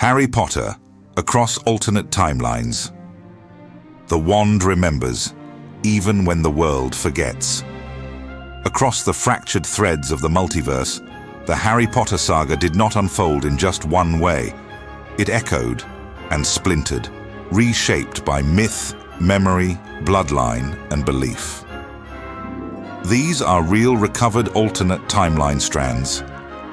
Harry Potter, across alternate timelines. The wand remembers, even when the world forgets. Across the fractured threads of the multiverse, the Harry Potter saga did not unfold in just one way. It echoed and splintered, reshaped by myth, memory, bloodline, and belief. These are real recovered alternate timeline strands,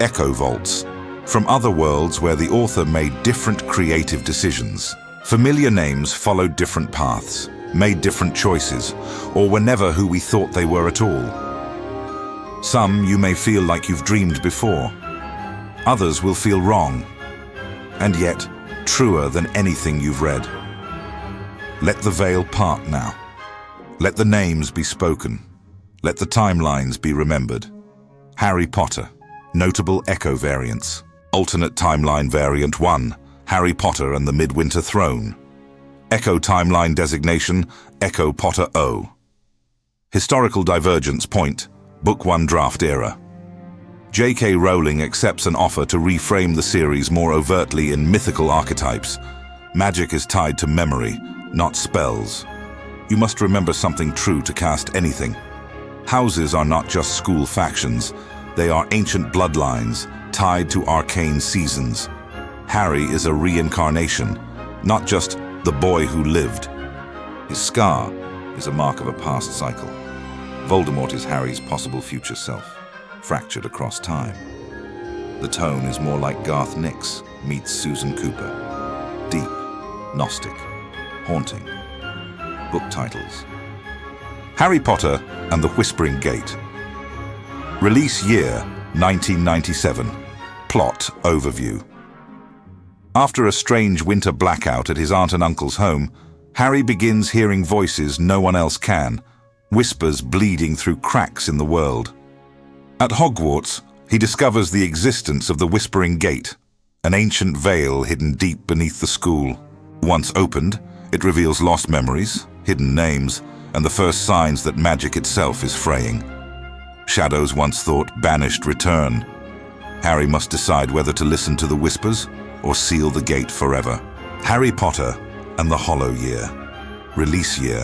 echo vaults, from other worlds where the author made different creative decisions. Familiar names followed different paths, made different choices, or were never who we thought they were at all. Some you may feel like you've dreamed before. Others will feel wrong, and yet truer than anything you've read. Let the veil part now. Let the names be spoken. Let the timelines be remembered. Harry Potter, notable echo variants. Alternate timeline variant 1, Harry Potter and the Midwinter Throne. Echo timeline designation, Echo Potter O. Historical divergence point, Book 1 draft era. J.K. Rowling accepts an offer to reframe the series more overtly in mythical archetypes. Magic is tied to memory, not spells. You must remember something true to cast anything. Houses are not just school factions. They are ancient bloodlines, tied to arcane seasons. Harry is a reincarnation, not just the boy who lived. His scar is a mark of a past cycle. Voldemort is Harry's possible future self, fractured across time. The tone is more like Garth Nix meets Susan Cooper. Deep, Gnostic, haunting. Book titles: Harry Potter and the Whispering Gate. Release year 1997. Plot overview. After a strange winter blackout at his aunt and uncle's home, Harry begins hearing voices no one else can, whispers bleeding through cracks in the world. At Hogwarts, he discovers the existence of the Whispering Gate, an ancient veil hidden deep beneath the school. Once opened, it reveals lost memories, hidden names, and the first signs that magic itself is fraying. Shadows once thought banished return. Harry must decide whether to listen to the whispers or seal the gate forever. Harry Potter and the Hollow Year. Release year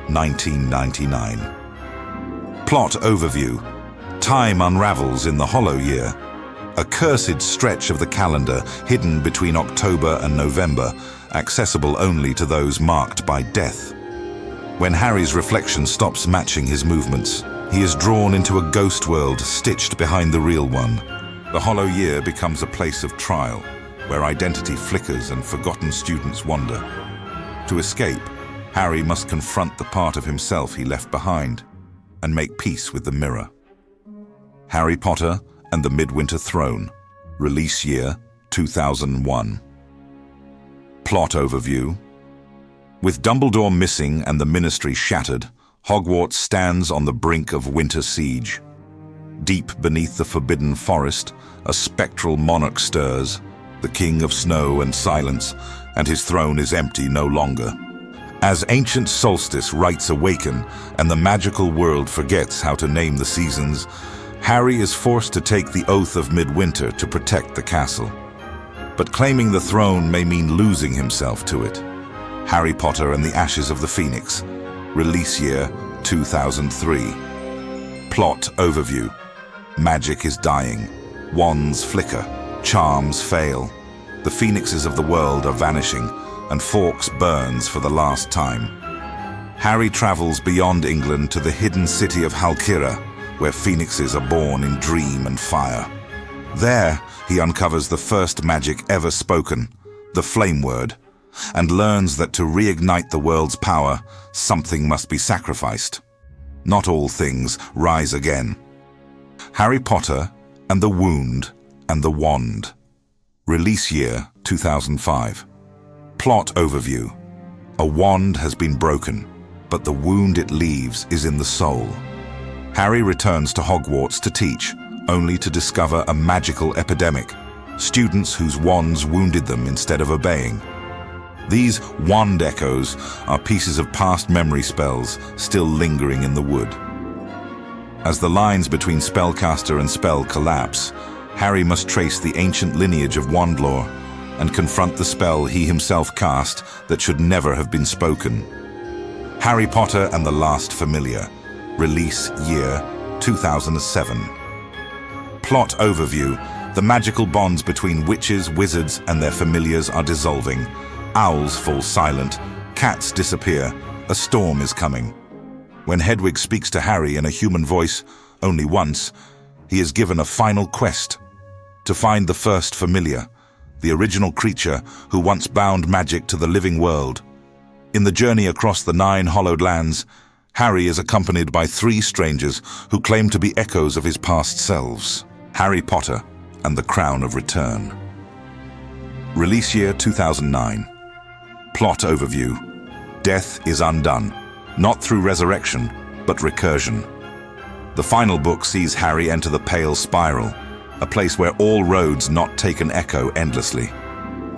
1999. Plot overview. Time unravels in the Hollow Year, a cursed stretch of the calendar hidden between October and November, accessible only to those marked by death. When Harry's reflection stops matching his movements, he is drawn into a ghost world stitched behind the real one. The Hollow Year becomes a place of trial, where identity flickers and forgotten students wander. To escape, Harry must confront the part of himself he left behind and make peace with the mirror. Harry Potter and the Midwinter Throne. Release year 2001. Plot overview. With Dumbledore missing and the Ministry shattered, Hogwarts stands on the brink of winter siege. Deep beneath the Forbidden Forest, a spectral monarch stirs, the King of Snow and Silence, and his throne is empty no longer. As ancient solstice rites awaken and the magical world forgets how to name the seasons, Harry is forced to take the oath of Midwinter to protect the castle. But claiming the throne may mean losing himself to it. Harry Potter and the Ashes of the Phoenix. Release year 2003. Plot overview. Magic is dying. Wands flicker. Charms fail. The phoenixes of the world are vanishing, and Fawkes burns for the last time. Harry travels beyond England to the hidden city of Halkira, where phoenixes are born in dream and fire. There, he uncovers the first magic ever spoken, the Flame Word, and learns that to reignite the world's power, something must be sacrificed. Not all things rise again. Harry Potter and the Wound and the Wand. Release year 2005. Plot overview. A wand has been broken, but the wound it leaves is in the soul. Harry returns to Hogwarts to teach, only to discover a magical epidemic. Students whose wands wounded them instead of obeying. These wand echoes are pieces of past memory spells still lingering in the wood. As the lines between spellcaster and spell collapse, Harry must trace the ancient lineage of wand lore, and confront the spell he himself cast that should never have been spoken. Harry Potter and the Last Familiar. Release year 2007. Plot overview. The magical bonds between witches, wizards, and their familiars are dissolving. Owls fall silent. Cats disappear. A storm is coming. When Hedwig speaks to Harry in a human voice, only once, he is given a final quest: to find the first familiar, the original creature who once bound magic to the living world. In the journey across the 9 hollowed lands, Harry is accompanied by 3 strangers who claim to be echoes of his past selves. Harry Potter and the Crown of Return. Release year 2009. Plot overview. Death is undone, not through resurrection, but recursion. The final book sees Harry enter the Pale Spiral, a place where all roads not taken echo endlessly.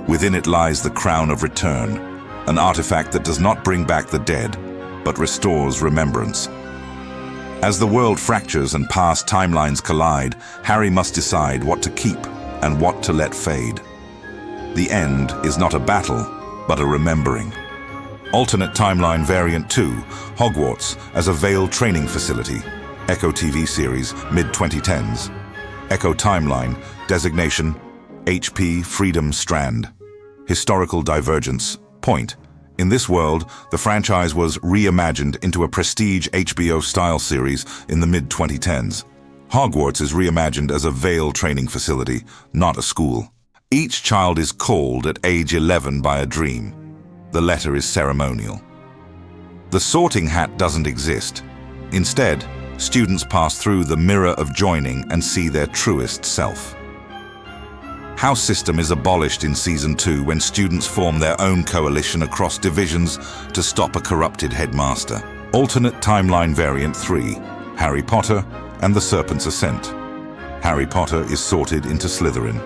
Within it lies the Crown of Return, an artifact that does not bring back the dead, but restores remembrance. As the world fractures and past timelines collide, Harry must decide what to keep and what to let fade. The end is not a battle, but a remembering. Alternate Timeline Variant 2, Hogwarts as a Veil training facility. Echo TV series, mid-2010s. Echo Timeline, designation, HP Freedom Strand. Historical divergence, point. In this world, the franchise was reimagined into a prestige HBO-style series in the mid-2010s. Hogwarts is reimagined as a Veil training facility, not a school. Each child is called at age 11 by a dream. The letter is ceremonial. The sorting hat doesn't exist. Instead, students pass through the mirror of joining and see their truest self. House system is abolished in Season 2 when students form their own coalition across divisions to stop a corrupted headmaster. Alternate Timeline Variant 3, Harry Potter and the Serpent's Ascent. Harry Potter is sorted into Slytherin.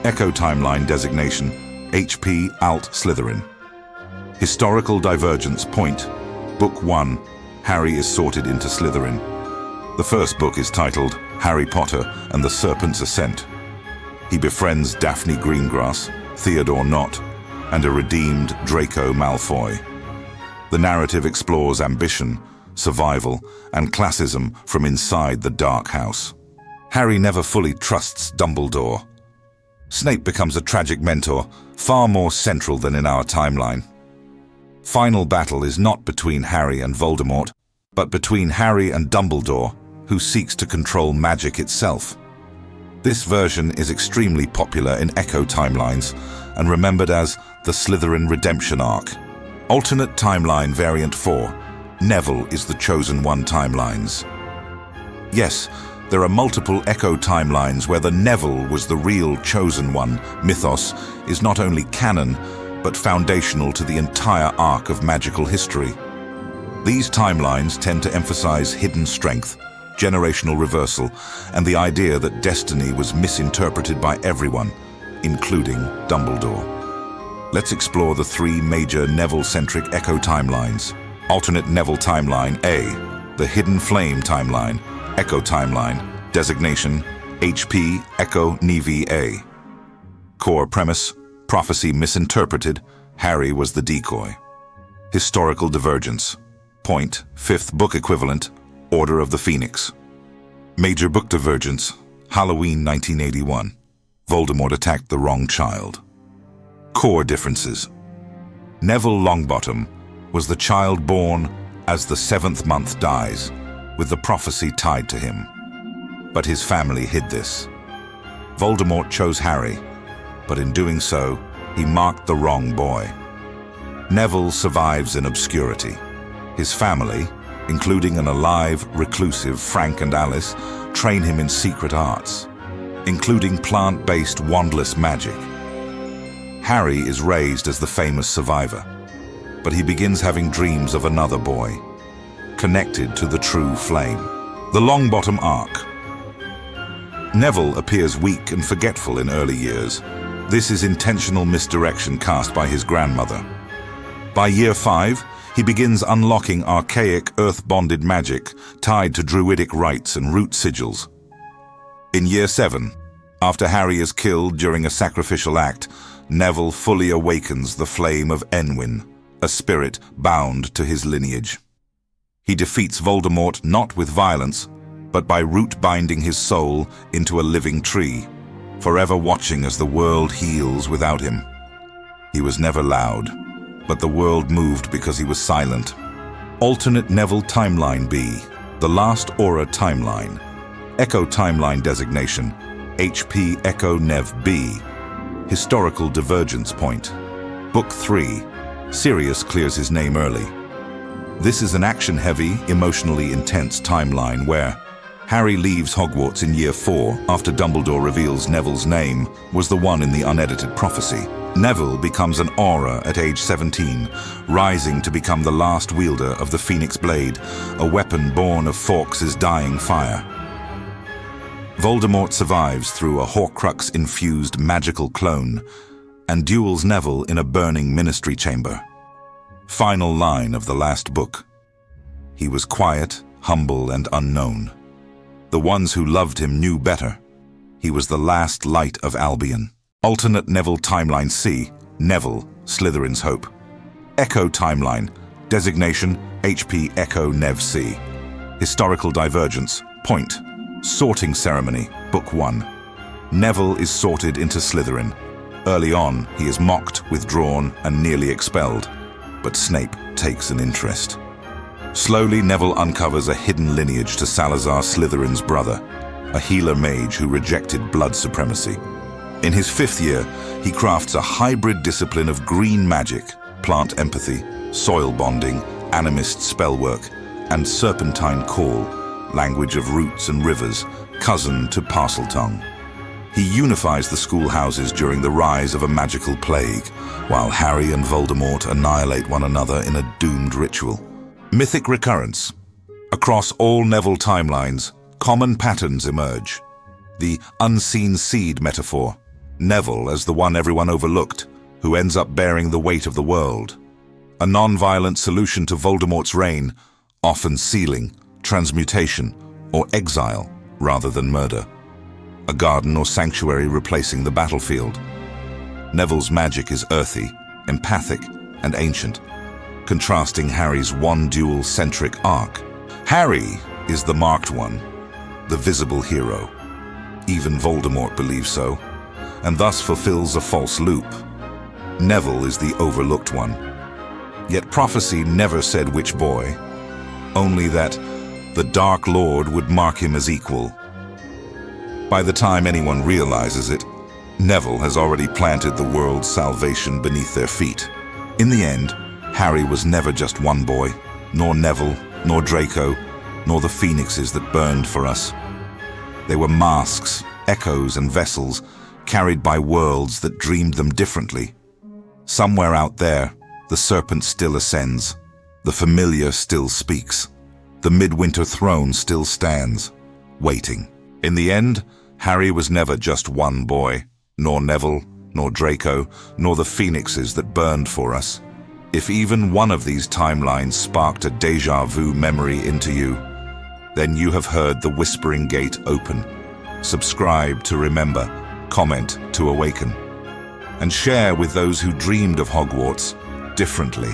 Echo Timeline designation, HP Alt Slytherin. Historical divergence, point. Book 1, Harry is sorted into Slytherin. The first book is titled Harry Potter and the Serpent's Ascent. He befriends Daphne Greengrass, Theodore Nott, and a redeemed Draco Malfoy. The narrative explores ambition, survival, and classism from inside the Dark House. Harry never fully trusts Dumbledore. Snape becomes a tragic mentor, far more central than in our timeline. Final battle is not between Harry and Voldemort, but between Harry and Dumbledore, who seeks to control magic itself. This version is extremely popular in Echo timelines and remembered as the Slytherin Redemption Arc. Alternate Timeline Variant 4, Neville is the Chosen One timelines. Yes, there are multiple Echo timelines where the Neville was the real Chosen One. Mythos is not only canon, but foundational to the entire arc of magical history. These timelines tend to emphasize hidden strength, generational reversal, and the idea that destiny was misinterpreted by everyone, including Dumbledore. Let's explore the 3 major Neville-centric Echo timelines. Alternate Neville Timeline A, the Hidden Flame Timeline. Echo Timeline, designation, HP Echo Neve A. Core premise, prophecy misinterpreted, Harry was the decoy. Historical divergence, point, 5th book equivalent, Order of the Phoenix. Major book divergence, Halloween 1981. Voldemort attacked the wrong child. Core differences. Neville Longbottom was the child born as the 7th month dies, with the prophecy tied to him. But his family hid this. Voldemort chose Harry, but in doing so, he marked the wrong boy. Neville survives in obscurity. His family, including an alive, reclusive Frank and Alice, train him in secret arts, including plant-based wandless magic. Harry is raised as the famous survivor, but he begins having dreams of another boy, connected to the true flame. The Longbottom Arc. Neville appears weak and forgetful in early years. This is intentional misdirection cast by his grandmother. By year 5, he begins unlocking archaic earth-bonded magic tied to druidic rites and root sigils. In year 7, After Harry is killed during a sacrificial act, Neville fully awakens the flame of Enwyn, a spirit bound to his lineage. He defeats Voldemort not with violence, but by root-binding his soul into a living tree, forever watching as the world heals without him. He was never loud, but the world moved because he was silent. Alternate Neville Timeline B, the Last Aura Timeline. Echo Timeline Designation, HP Echo Nev B. Historical Divergence Point. Book 3. Sirius clears his name early. This is an action-heavy, emotionally intense timeline where Harry leaves Hogwarts in Year 4 after Dumbledore reveals Neville's name was the one in the unedited prophecy. Neville becomes an Aura at age 17, rising to become the last wielder of the Phoenix Blade, a weapon born of Fawkes' dying fire. Voldemort survives through a Horcrux-infused magical clone and duels Neville in a burning ministry chamber. Final line of the last book. He was quiet, humble, and unknown. The ones who loved him knew better. He was the last light of Albion. Alternate Neville Timeline C, Neville, Slytherin's Hope. Echo Timeline, designation HP Echo Nev C. Historical Divergence, Point. Sorting Ceremony, Book 1. Neville is sorted into Slytherin. Early on, he is mocked, withdrawn, and nearly expelled. But Snape takes an interest. Slowly, Neville uncovers a hidden lineage to Salazar Slytherin's brother, a healer mage who rejected blood supremacy. In his 5th year, he crafts a hybrid discipline of green magic, plant empathy, soil bonding, animist spellwork, and serpentine call, language of roots and rivers, cousin to Parseltongue. He unifies the schoolhouses during the rise of a magical plague, while Harry and Voldemort annihilate one another in a doomed ritual. Mythic recurrence. Across all Neville timelines, common patterns emerge. The unseen seed metaphor. Neville as the one everyone overlooked, who ends up bearing the weight of the world. A non-violent solution to Voldemort's reign, often sealing, transmutation, or exile rather than murder. A garden or sanctuary replacing the battlefield. Neville's magic is earthy, empathic, and ancient, contrasting Harry's one dual-centric arc. Harry is the marked one, the visible hero. Even Voldemort believes so, and thus fulfills a false loop. Neville is the overlooked one. Yet prophecy never said which boy, only that the Dark Lord would mark him as equal. By the time anyone realizes it, Neville has already planted the world's salvation beneath their feet. In the end, Harry was never just one boy, nor Neville, nor Draco, nor the phoenixes that burned for us. They were masks, echoes, and vessels carried by worlds that dreamed them differently. Somewhere out there, the serpent still ascends, the familiar still speaks, the Midwinter throne still stands, waiting. In the end, Harry was never just one boy, nor Neville, nor Draco, nor the phoenixes that burned for us. If even one of these timelines sparked a déjà vu memory into you, then you have heard the Whispering Gate open. Subscribe to remember, comment to awaken, and share with those who dreamed of Hogwarts differently.